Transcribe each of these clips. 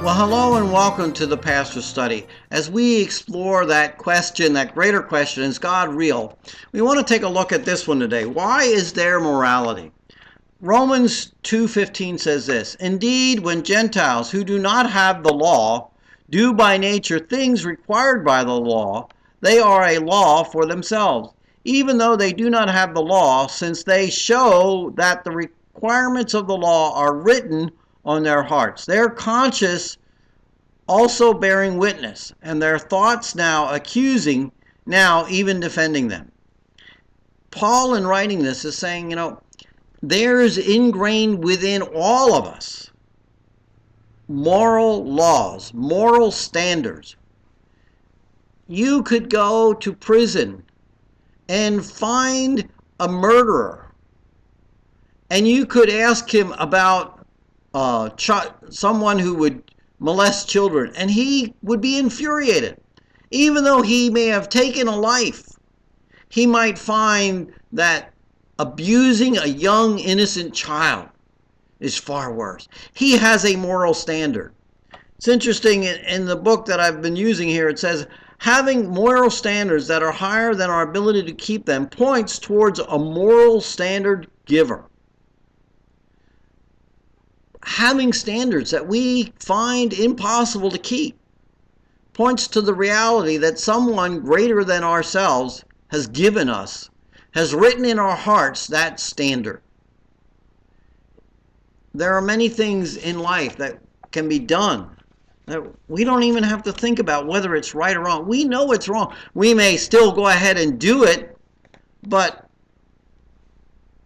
Well, hello and welcome to the Pastor Study. As we explore that question, that greater question, is God real? We want to take a look at this one today. Why is there morality? Romans 2:15 says this, "Indeed, when Gentiles who do not have the law do by nature things required by the law, they are a law for themselves, even though they do not have the law, since they show that the requirements of the law are written on their hearts, their conscience also bearing witness, and their thoughts now accusing, now even defending them." Paul, in writing this, is saying, there's ingrained within all of us moral laws, moral standards. You could go to prison and find a murderer, and you could ask him about someone who would molest children, and he would be infuriated. Even though he may have taken a life, he might find that abusing a young, innocent child is far worse. He has a moral standard. It's interesting, in the book that I've been using here, it says, having moral standards that are higher than our ability to keep them points towards a moral standard giver. Having standards that we find impossible to keep points to the reality that someone greater than ourselves has given us, has written in our hearts that standard. There are many things in life that can be done that we don't even have to think about whether it's right or wrong. We know it's wrong. We may still go ahead and do it, but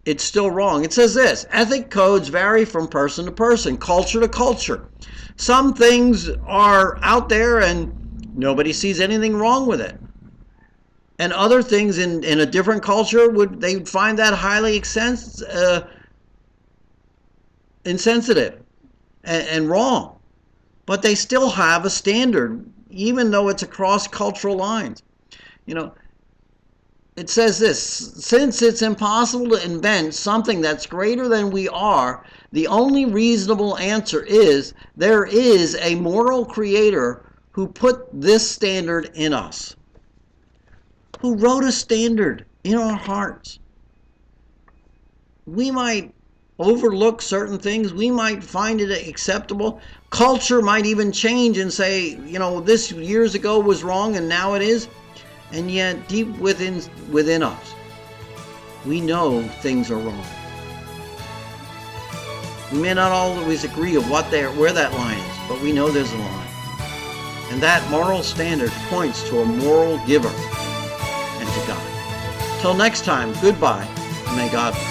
it's still wrong. It says this, ethic codes vary from person to person, culture to culture. Some things are out there and nobody sees anything wrong with it. And other things in a different culture, they would find that highly insensitive and wrong. But they still have a standard, even though it's across cultural lines. It says this, since it's impossible to invent something that's greater than we are, the only reasonable answer is there is a moral creator who put this standard in us, who wrote a standard in our hearts. We might overlook certain things. We might find it acceptable. Culture might even change and say, this years ago was wrong and now it is. And yet, deep within us, we know things are wrong. We may not always agree of where that line is, but we know there's a line. And that moral standard points to a moral giver and to God. Till next time, goodbye, and may God bless.